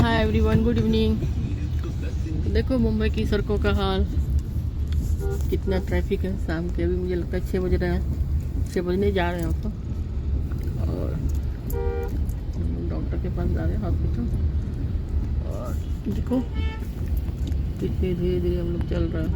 Hi everyone, good evening. देखो मुंबई की सड़कों का हाल, कितना ट्रैफिक है। शाम के अभी मुझे लगता है 6 बज रहे हैं, 6 बजने जा रहे हैं हम तो। और डॉक्टर के पास जा रहे हैं, हॉस्पिटल। और देखो कितने धीरे धीरे हम लोग चल रहे हैं,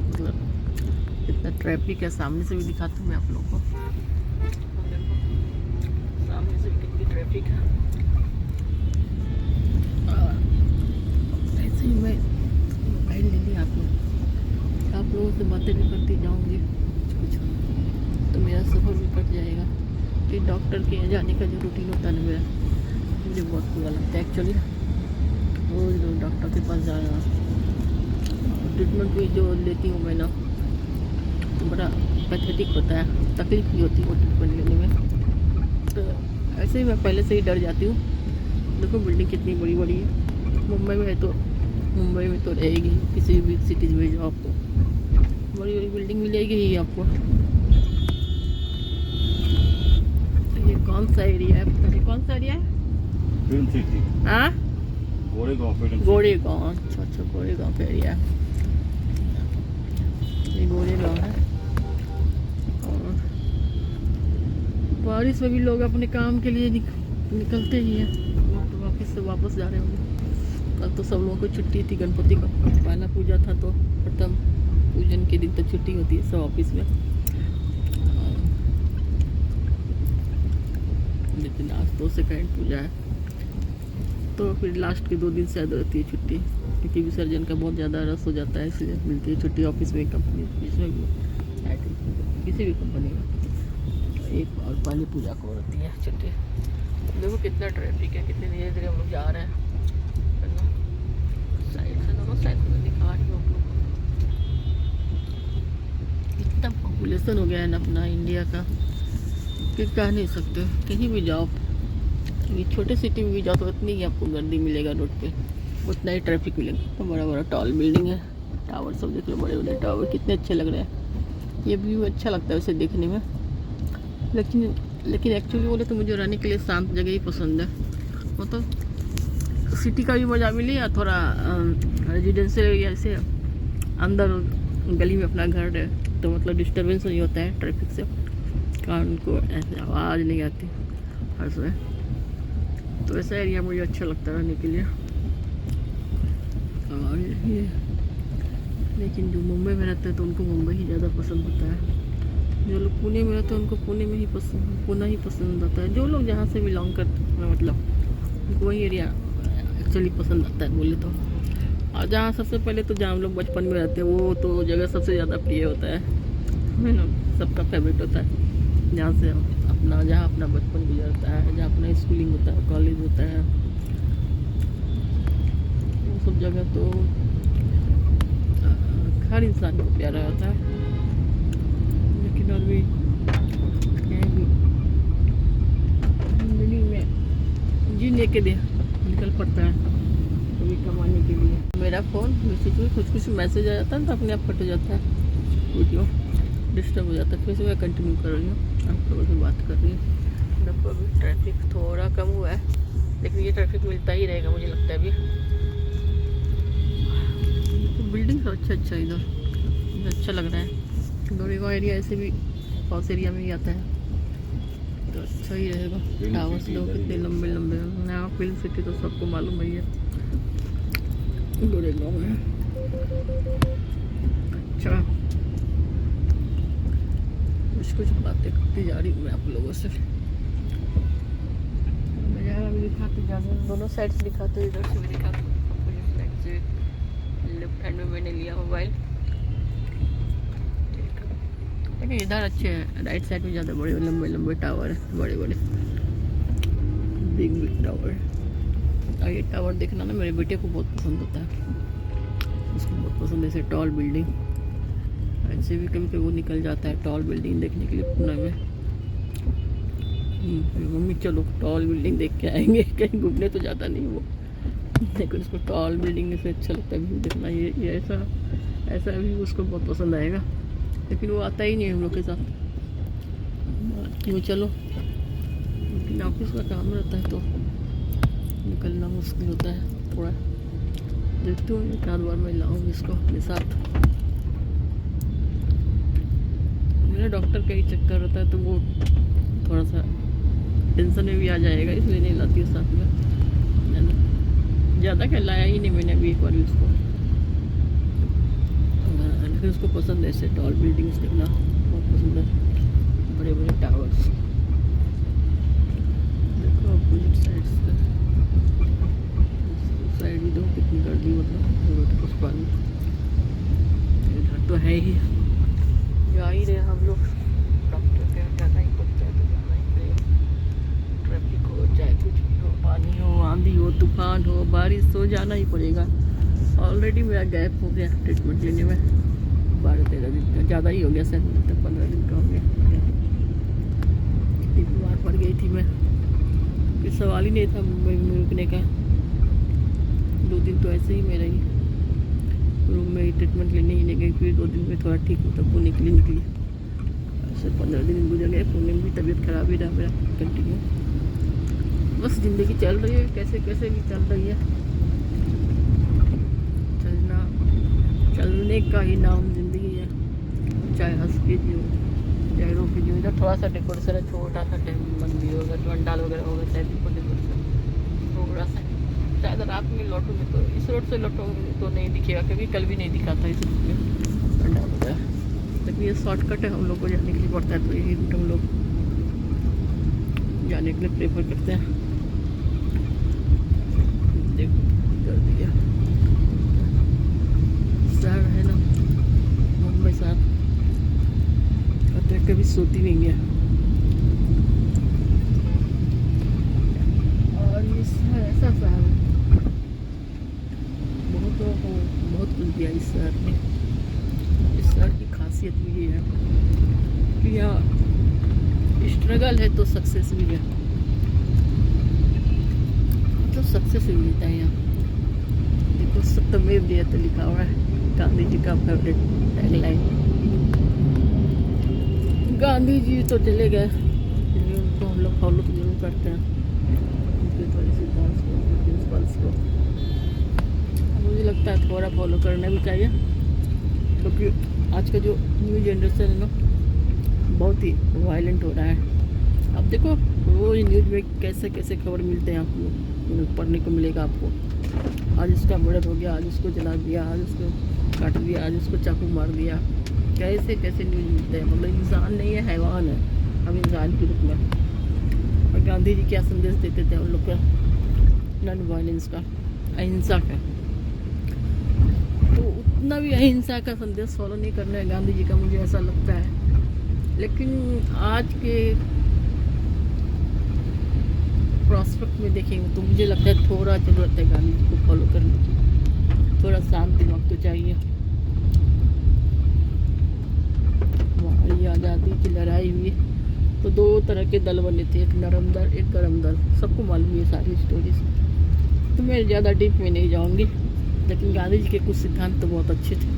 मतलब कितना ट्रैफिक है। सामने से भी दिखाती हूँ मैं आप लोग को। देखो सामने से भी कितनी ट्रैफिक है। ऐसे ही मैं मोबाइल ले लिया आप लोगों से बातें भी करती जाऊंगी कुछ, तो मेरा सफ़र भी कट जाएगा। कि डॉक्टर के यहाँ जाने का जो रूटीन होता है ना मेरा, मुझे बहुत बुरा लगता है एक्चुअली। रोज़ रोज़ डॉक्टर के पास जाना, ट्रीटमेंट भी जो लेती हूँ मैं ना, तो बड़ा पैथेटिक होता है, तकलीफ भी होती है वो ट्रीटमेंट लेने में। तो ऐसे ही मैं पहले से ही डर जाती हूँ। देखो बिल्डिंग कितनी बड़ी बड़ी है। मुंबई में है तो मुंबई में तो रहेगी, किसी भी सिटीज़ में जाओ आपको बड़ी बड़ी बिल्डिंग मिलेगी ही आपको। ये कौन सा एरिया है, पता नहीं कौन सा एरिया है। Film city. हाँ, गोरेगांव। गोरेगांव। अच्छा, गोरेगांव का एरिया है ये, गोरेगांव है। और बारिश में भी लोग अपने काम के लिए निकलते ही हैं। तो ऑफिस से वापस जा रहे होंगे। कल तो सब लोगों को छुट्टी थी, गणपति का पहला पूजा था, तो प्रथम पूजन के दिन तो छुट्टी होती है सब ऑफिस में। लेकिन आज तो सेकंड पूजा है, तो फिर लास्ट के 2 दिन से ज़्यादा रहती है छुट्टी, क्योंकि विसर्जन का बहुत ज़्यादा रस हो जाता है, इसलिए मिलती है छुट्टी ऑफिस में, कंपनी में भी, किसी भी कंपनी में। एक और पहली पूजा को रहती है छुट्टी। देखो कितना ट्रैफिक है, कितने धीरे धीरे हम लोग जा रहे हैं। साइड से दोनों साइड से दिखा रही हूँ आप लोग को। इतना पॉपुलेशन हो गया है ना अपना इंडिया का कि कह नहीं सकते। कहीं भी जाओ, ये छोटे सिटी में भी जाओ तो उतनी ही आपको गर्दी मिलेगा रोड पे, उतना ही ट्रैफिक मिलेगा। तो बड़ा बड़ा टॉल बिल्डिंग है, टावर सब देख लो, बड़े बड़े टावर कितने अच्छे लग रहे हैं। ये व्यू अच्छा लगता है उसे देखने में। लेकिन एक्चुअली बोले तो मुझे रहने के लिए शांत जगह ही पसंद है। मतलब सिटी का भी मज़ा मिले या थोड़ा रेजिडेंशियल एरिया से अंदर गली में अपना घर है, तो मतलब डिस्टर्बेंस नहीं होता है ट्रैफिक से, कान को ऐसे आवाज़ नहीं आती हर समय। तो ऐसा एरिया मुझे अच्छा लगता है रहने के लिए। और ये लेकिन जो मुंबई में रहते हैं तो उनको मुंबई ही ज़्यादा पसंद होता है। जो लोग पुणे में रहते हैं उनको पुणे में ही पुणे ही पसंद आता है। जो लोग जहाँ से बिलोंग करते हैं, मतलब उनको वही एरिया एक्चुअली पसंद आता है बोले तो। और जहाँ सबसे पहले तो जहाँ हम लोग बचपन में रहते हैं वो तो जगह सबसे ज़्यादा प्रिय होता है ना, सबका फेवरेट होता है। जहाँ अपना बचपन गुजरता है, जहाँ अपना स्कूलिंग होता है, कॉलेज होता है, वो सब जगह तो हर इंसान को प्यारा होता है। लेकिन अभी जिंदगी में जीने के लिए निकल पड़ता है कभी कमाने के लिए। मेरा फ़ोन मैसेज में कुछ मैसेज आ जाता है तो अपने आप कट हो जाता है, वीडियो डिस्टर्ब हो जाता है। फिर से मैं कंटिन्यू कर रही हूँ, आप लोगों से बात कर रही हूँ। देखो अभी ट्रैफिक थोड़ा कम हुआ है, लेकिन ये ट्रैफिक मिलता ही रहेगा मुझे लगता है अभी। तो बिल्डिंग सब अच्छा इधर अच्छा लग रहा है। गोरेगांव एरिया ऐसे भी पॉस एरिया में ही आता है, तो अच्छा ही रहेगा। टावर्स लोग कितने लंबे लंबे हैं यहाँ। फिल्म सिटी तो सबको मालूम है, गोरेगांव में। अच्छा, कुछ बातें करती जा रही हूँ मैं आप लोगों से। मैं यहाँ भी दिखाते जा रही हूँ, दोनों साइड से दिखाते हूँ, इधर से भी दिखाते हूँ। लेफ्ट हैंड में मैंने लिया मोबाइल, लेकिन इधर अच्छे हैं। राइट साइड में ज़्यादा बड़े लंबे टावर है, बड़े बिग टावर। और ये टावर देखना ना मेरे बेटे को बहुत पसंद होता है, उसको बहुत पसंद है ऐसे टॉल बिल्डिंग। ऐसे भी कभी वो निकल जाता है टॉल बिल्डिंग देखने के लिए पुणे में। मम्मी चलो टॉल बिल्डिंग देख के आएंगे। कहीं घूमने तो जाता नहीं वो, लेकिन उसको टॉल बिल्डिंग से अच्छा लगता है व्यू देखना। ये ऐसा भी उसको बहुत पसंद आएगा, लेकिन वो आता ही नहीं हम लोग के साथ। क्यों चलो, लेकिन ऑफिस का काम रहता है तो निकलना मुश्किल होता है थोड़ा। देखती हूँ एक आध बार मैं लाऊंगी इसको अपने साथ। मेरा डॉक्टर का ही चक्कर होता है तो वो थोड़ा सा टेंशन में भी आ जाएगा, इसलिए नहीं लाती हूँ साथ में। ज़्यादा क्या लाया ही नहीं मैंने अभी एक बार उसको, लेकिन उसको पसंद है ऐसे टॉल बिल्डिंग्स देखना बहुत पसंद है, बड़े बड़े टावर्स। देखो अपोजिट साइड से साइड भी दो कितनी गर्दी, मतलब रोड कुछ पानी इधर तो है ही। जा ही रहे हम लोग, डॉक्टर के यहाँ जाना ही पड़ता है तो जाना ही पड़ेगा। ट्रैफिक हो चाहे कुछ भी हो, पानी हो, आंधी हो, तूफान हो, बारिश हो, जाना ही पड़ेगा। ऑलरेडी मेरा गैप हो गया ट्रीटमेंट लेने में 12-13 दिन का, ज़्यादा ही हो गया शायद, तक 15 दिन का हो गया। बीमार पड़ गई थी मैं, फिर सवाल ही नहीं था मुंबई में रुकने का। 2 दिन तो ऐसे ही मेरा ही रूम में ही ट्रीटमेंट लेने ही नहीं गई, फिर 2 दिन में थोड़ा ठीक हुआ तब पुणे के लिए निकली। ऐसे 15 दिन गुजर गए, पुणे में भी तबीयत खराब ही रहा मेरा कंटिन्यू। बस ज़िंदगी चल रही है, कैसे कैसे भी चल रही है। चलने का ही नाम ज़िंदगी है, चाहे हंस के जियो चाहे रो के जियो। इधर थोड़ा सा डेकोरेशन है, छोटा सा मंदिर होगा, पंडाल वगैरह होगा, शायद ऊपर डेकोरेशन थोड़ा सा। शायद रात में लौटूंगी तो इस रोड से लौटूंगी तो नहीं दिखेगा, क्योंकि कल भी नहीं दिखा था इस रूट में पंडाल वगैरह। लेकिन ये शॉर्टकट है, हम लोग को जाने के लिए पड़ता है, तो यही रूट हम लोग जाने के लिए प्रेफर करते हैं। देखो कर दिया शहर है ना मुंबई शहर, कहते कभी सोती नहीं है। और ये शहर ऐसा शहर है, बहुत कुछ दिया इस शहर ने। इस शहर की खासियत भी ये है कि यहाँ स्ट्रगल है तो सक्सेस भी है, तो सक्सेस भी मिलता है यहाँ। देखो सत्यमेव जयते लिखा हुआ है, गांधी जी का फेवरेट टैगलाइन। गांधी जी तो चले गए, उनको हम लोग फॉलो तो जरूर करते हैं, उनके थोड़े सिद्धांत को, प्रिंसिपल्स को मुझे लगता है थोड़ा फॉलो करना भी चाहिए। क्योंकि आज का जो न्यू जनरेशन है ना बहुत ही वायलेंट हो रहा है। अब देखो रोज न्यूज़ में कैसे कैसे खबर मिलते हैं आपको, पढ़ने को मिलेगा आपको। आज इसका मर्डर हो गया, आज इसको जला दिया, आज उसको काट दिया, आज उसको चाकू मार दिया, कैसे कैसे न्यूज़ मिलते हैं। मतलब इंसान नहीं है, हैवान है हम इंसान के रूप में। और गांधी जी क्या संदेश देते थे उन लोग का, नॉन वायलेंस का, अहिंसा का। तो उतना भी अहिंसा का संदेश फॉलो नहीं करना है गांधी जी का, मुझे ऐसा लगता है। लेकिन आज के प्रॉस्पेक्ट में देखेंगे तो मुझे लगता है थोड़ा ज़रूरत है गांधी जी को फॉलो करने की, थोड़ा शांत दिमाग तो चाहिए। हमारी आज़ादी की लड़ाई हुई तो 2 तरह के दल बने थे, एक नरम दल एक गरम दल, सबको मालूम है सारी स्टोरीज। तो मैं ज़्यादा डीप में नहीं जाऊँगी, लेकिन गांधी जी के कुछ सिद्धांत तो बहुत अच्छे थे।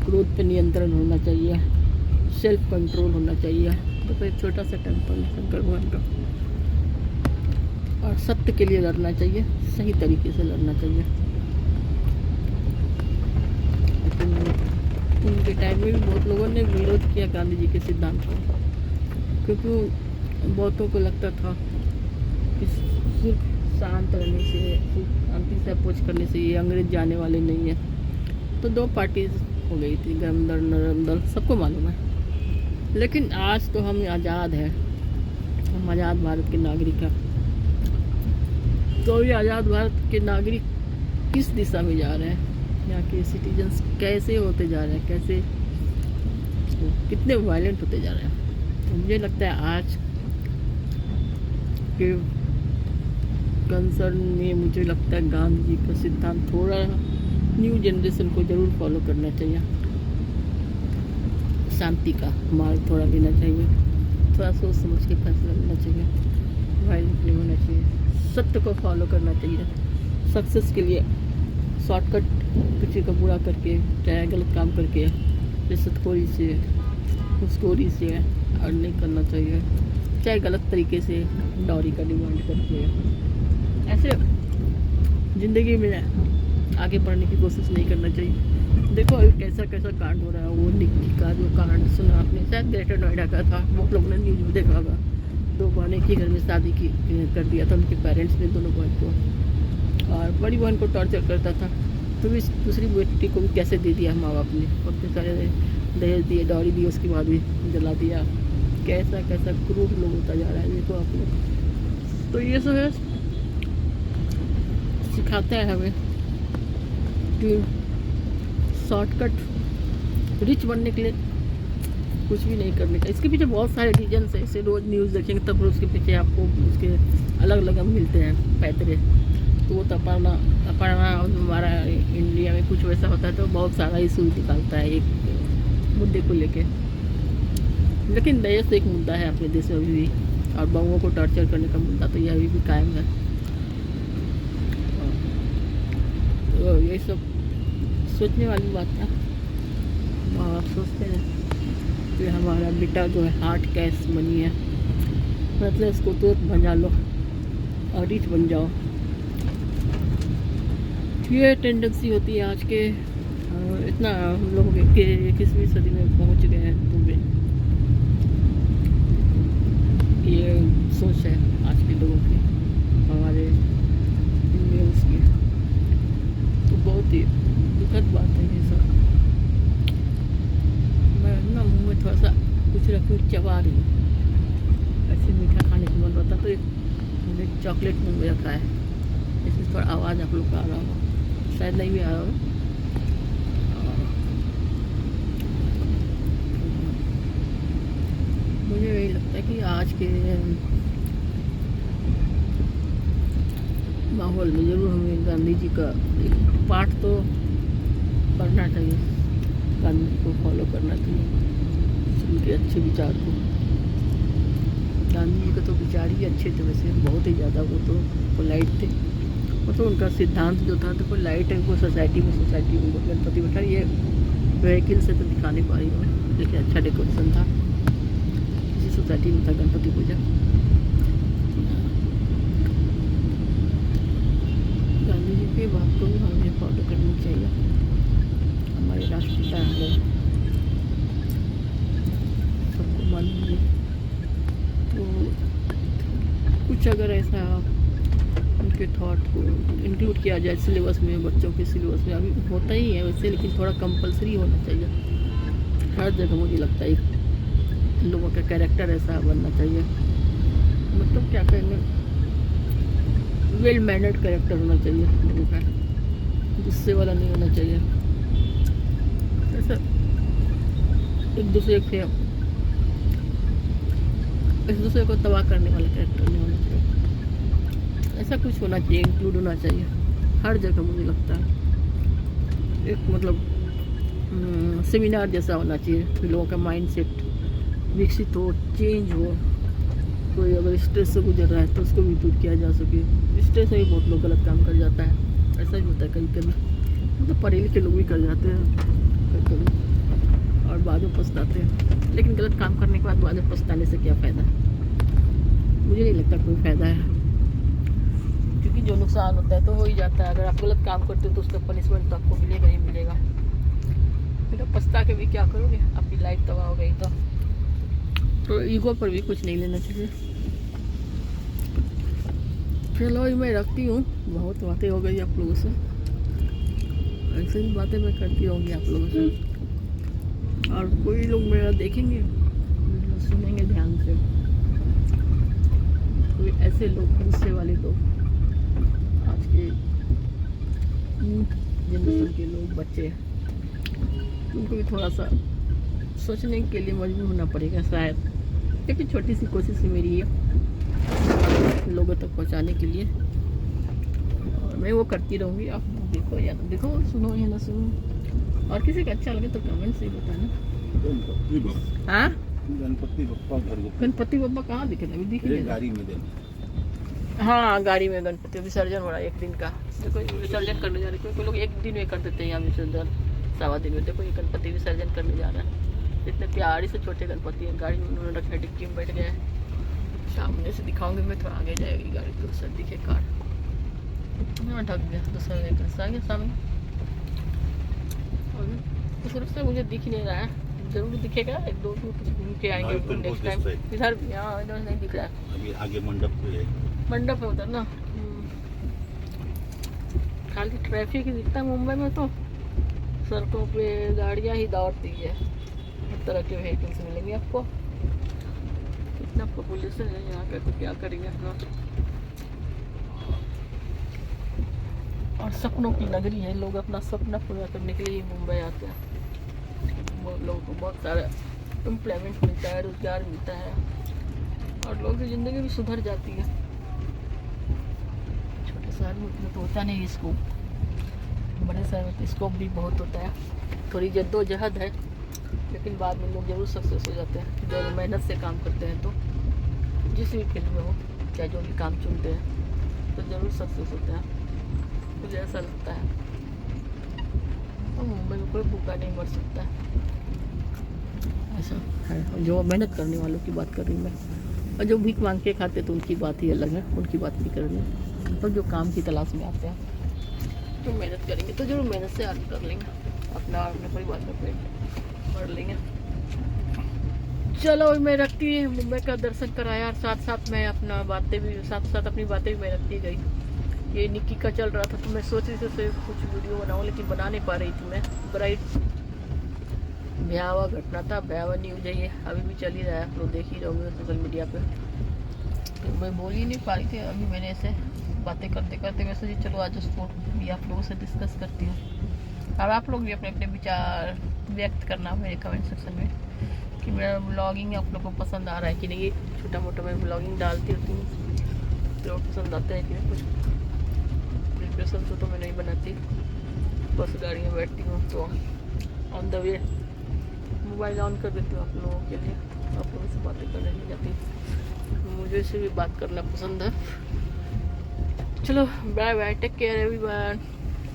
क्रोध पर नियंत्रण होना चाहिए, सेल्फ कंट्रोल होना चाहिए। तो एक छोटा सा टेम्पल शंकर भगवान का, और सत्य के लिए लड़ना चाहिए, सही तरीके से लड़ना चाहिए। लेकिन उनके टाइम में भी बहुत लोगों ने विरोध किया गांधी जी के सिद्धांत को, क्योंकि बहुतों को लगता था कि सिर्फ शांत रहने से, शांति से अप्रोच करने से ये अंग्रेज जाने वाले नहीं है। तो 2 पार्टीज हो गई थी, गरम दल नरम दल, सबको मालूम है। लेकिन आज तो हम आज़ाद हैं, हम आज़ाद भारत के नागरिक हैं। तो ये आज़ाद भारत के नागरिक किस दिशा में जा रहे हैं, यहाँ के सिटीजन्स कैसे होते जा रहे हैं, कैसे कितने वायलेंट होते जा रहे हैं। तो मुझे लगता है आज के कंसर्न में मुझे लगता है गांधी जी का सिद्धांत थोड़ा न्यू जनरेशन को ज़रूर फॉलो करना चाहिए। शांति का मार्ग थोड़ा लेना चाहिए, थोड़ा सोच समझ के फैसला लेना चाहिए, वायलेंट नहीं होना चाहिए, सत्य को फॉलो करना चाहिए। सक्सेस के लिए शॉर्टकट किसी का बुरा करके, चाहे गलत काम करके, रिश्वतखोरी से, घूसखोरी से अर्न नहीं करना चाहिए, चाहे गलत तरीके से डॉरी का डिमांड करके ऐसे ज़िंदगी में आगे बढ़ने की कोशिश नहीं करना चाहिए। देखो अभी कैसा कैसा कांड हो रहा है। वो निक्की का जो कांड सुना आपने, शायद ग्रेटर नोएडा का था, बहुत लोगों ने न्यूज़ में देखा होगा। 2 बहनें की घर में शादी की कर दिया था उनके पेरेंट्स ने, दोनों बहन को, और बड़ी बहन को टॉर्चर करता था। तो भी दूसरी बेटी को भी कैसे दे दिया माँ बाप ने, और फिर सारे दहेज दिए, डॉरी दी, उसके बाद भी जला दिया। कैसा कैसा क्रूर लोग होता जा रहा है, देखो आप लोग। तो ये सब है, सिखाता है हमें कि शॉर्टकट रिच बनने के लिए कुछ भी नहीं करने का। इसके पीछे बहुत सारे रीजन्स है, इसे रोज़ न्यूज़ देखेंगे तब उसके पीछे आपको उसके अलग अलग मिलते हैं पैतरे। तो वो तो अपना हमारा इंडिया में कुछ वैसा होता है तो बहुत सारा इशू निकालता है एक मुद्दे को लेके। लेकिन दहेज तो एक मुद्दा है अपने देश में अभी भी, और बहुओं को टॉर्चर करने का मुद्दा तो ये अभी भी कायम है। तो ये सब सोचने वाली बात है। माँ बाप सोचते हैं कि हमारा बेटा जो है हार्ड कैश मनी है, मतलब इसको तुरंत बना लो और रिच बन जाओ। ये टेंडेंसी होती है आज के, इतना हम लोग 21वीं सदी में पहुंच गए हैं तो ये सोच है आज के लोगों की, हमारे इंडियंस की। तो बहुत ही दुखद बात है ये सब। मैं ना मुँह में थोड़ा सा कुछ रखूँ, चबा रही हूँ, ऐसे मीठा खाने को मन होता तो मैंने चॉकलेट मुँह में रखा है, इसमें थोड़ा आवाज़ आप लोग का आ रहा हो, शायद नहीं भी आ रहा हो। मुझे यही लगता है कि आज के माहौल में ज़रूर हमें गांधी जी का एक पाठ तो पढ़ना चाहिए, गांधी जी को फॉलो करना चाहिए, उनके अच्छे विचार को। गांधी जी का तो विचार ही अच्छे थे वैसे, बहुत ही ज़्यादा। वो तो पोलाइट थे, मतलब उनका सिद्धांत जो था तो पोलाइट है। वो सोसाइटी में गणपति बैठा, ये व्हीकल से तो दिखा नहीं पा रही हूँ, देखिए अच्छा डेकोरेशन था, किसी सोसाइटी में था गणपति पूजा। गांधी जी के बात को भी हमें फॉलो करनी चाहिए, हमारे राष्ट्रपिता हैं, सबको मालूम है। तो कुछ अगर ऐसा उनके थॉट को इंक्लूड किया जाए सिलेबस में, बच्चों के सिलेबस में, अभी होता ही है वैसे, लेकिन थोड़ा कंपलसरी होना चाहिए हर जगह। मुझे लगता है लोगों का कैरेक्टर ऐसा बनना चाहिए, मतलब क्या कहेंगे, वेल मैनर्ड कैरेक्टर होना चाहिए लोगों का, गुस्से वाला नहीं होना चाहिए, ऐसा एक दूसरे को तबाह करने वाला कैरेक्टर नहीं होना चाहिए। ऐसा कुछ होना चाहिए, इंक्लूड होना चाहिए हर जगह। मुझे लगता है एक मतलब सेमिनार जैसा होना चाहिए कि लोगों का माइंडसेट विकसित हो, चेंज हो। कोई अगर स्ट्रेस से गुजर रहा है तो उसको भी दूर किया जा सके। स्ट्रेस में भी बहुत लोग गलत काम कर जाता है, ऐसा भी होता है कभी कभी, मतलब पढ़े लिखे लोग भी कर जाते हैं कभी कभी और बाद में पछताते हैं। लेकिन गलत काम करने के बाद में पछताने से क्या फ़ायदा है? मुझे नहीं लगता कोई फ़ायदा है, क्योंकि जो नुकसान होता है तो हो ही जाता है। अगर आप गलत काम करते हो तो उसका पनिशमेंट तो आपको मिलेगा ही मिलेगा। फिर तो पछता के भी क्या करोगे, आपकी लाइफ तबाह हो गई तो ईगो पर भी कुछ नहीं लेना चाहिए। चलो मैं रखती हूँ, बहुत बातें हो गई आप लोगों से, ऐसे ही बातें मैं करती रहूँगी आप लोगों से। और कोई लोग मेरा देखेंगे, सुनेंगे ध्यान से, कोई ऐसे लोग, गुस्से वाले लोग, आज के जनरेशन के लोग, बच्चे, उनको भी थोड़ा सा सोचने के लिए मजबूर होना पड़ेगा शायद, क्योंकि छोटी सी कोशिश है मेरी ये लोगों तक पहुंचाने के लिए, और मैं वो करती रहूँगी। आप देखो या ना देखो, सुनो या ना सुनो, और किसी का अच्छा लगे तो कमेंट से ही बताना। हाँ, गणपति बप्पा घर, गणपति बप्पा कहाँ दिखे? अभी दिखे गाड़ी में देना। हाँ, गाड़ी में गणपति विसर्जन हो रहा है 1 दिन का। देखो विसर्जन करने जा रहे, कोई लोग 1 दिन में कर देते हैं यहाँ विसर्जन, 1.25 दिन में। देखो ये गणपति विसर्जन करने जा रहा है, इतने प्यारे से छोटे गणपति हैं। गाड़ी में उन्होंने रखा है, डिक्की में बैठ गए हैं। सामने से दिखाऊंगी मैं, थोड़ा आगे जाएगी गाड़ी तो सब दिखे कार। में ढक गया दूसरा व्हीकल से, आ गया सामने। और तो सिर्फ से मुझे दिख ही नहीं रहा है, जरूर दिखेगा, एक दो कुछ घूम के आएंगे नेक्स्ट टाइम। इधर यहाँ इधर नहीं दिख रहा है, अभी आगे मंडप पे है। मंडप है उधर ना। खाली ट्रैफिक ही दिखता है मुंबई में, तो सड़कों पे गाड़ियाँ ही दौड़ती है, हर तरह के व्हीकल्स मिलेंगे आपको। कितना पॉपुलेशन है यहाँ का, तो क्या करेंगे ना। और सपनों की नगरी है, लोग अपना सपना पूरा करने के लिए मुंबई आते हैं। बहुत लोगों को बहुत सारा एम्प्लॉयमेंट मिलता है, रोजगार मिलता है, और लोगों की ज़िंदगी भी सुधर जाती है। छोटे शहर में उतना तो होता नहीं स्कोप, बड़े शहर में तो स्कोप भी बहुत होता है। थोड़ी जद्दोजहद है, लेकिन बाद में लोग जरूर सक्सेस हो जाते हैं, जरूर मेहनत से काम करते हैं। तो जिस भी फील्ड में हो, चाहे जो भी काम चुनते हैं, तो ज़रूर सक्सेस होते हैं, मुझे ऐसा लगता है। और मुंबई में कोई भूखा नहीं मर सकता है, ऐसा है। और जो मेहनत करने वालों की बात कर रही हूँ मैं, और जो भीख मांग के खाते तो उनकी बात ही अलग है, उनकी बात नहीं कर रही हूँ। तो जो काम की तलाश में आते हैं, तो मेहनत करेंगे तो जरूर मेहनत से अर्न कर लेंगे, अपना अपने परिवार में पेट भर लेंगे। चलो मैं रखती है, मुंबई का दर्शन कराया, और साथ साथ मैं अपना बातें भी, साथ साथ अपनी बातें भी मैं रखती गई। ये निक्की का चल रहा था, तो मैं सोच रही थी उससे कुछ वीडियो बनाऊँ, लेकिन बना नहीं पा रही थी मैं। ब्राइट भयावह घटना था, भयावह न्यूज है ये, अभी भी चल ही रहा है, आप लोग देख ही रहोगे सोशल मीडिया पे। तो मैं बोल ही नहीं पा रही थी, अभी मैंने ऐसे बातें करते करते मैं सोची चलो आज उसको भी आप लोगों से डिस्कस करती हूँ। अब आप लोग भी अपने अपने विचार व्यक्त करना मेरे कमेंट सेक्शन में कि मेरा ब्लॉगिंग आप लोगों को पसंद आ रहा है कि नहीं। ये छोटा मोटा मैं ब्लॉगिंग डालती होती हूँ, तो पसंद आता है कि नहीं। कुछ प्रिपरेशन तो मैं नहीं बनाती, बस गाड़ी में बैठती हूँ तो on the way mobile on कर देती हूँ आप लोगों के लिए, आप लोगों से बातें करने नहीं जाती। मुझे से भी बात करना पसंद है। चलो bye bye, take care everyone,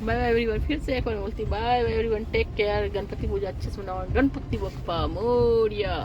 bye bye everyone. फिर से एक बार बोलती bye bye everyone, take care. Ganpati puja अच्छे से मनाओ, गणपति बप्पा मोरिया।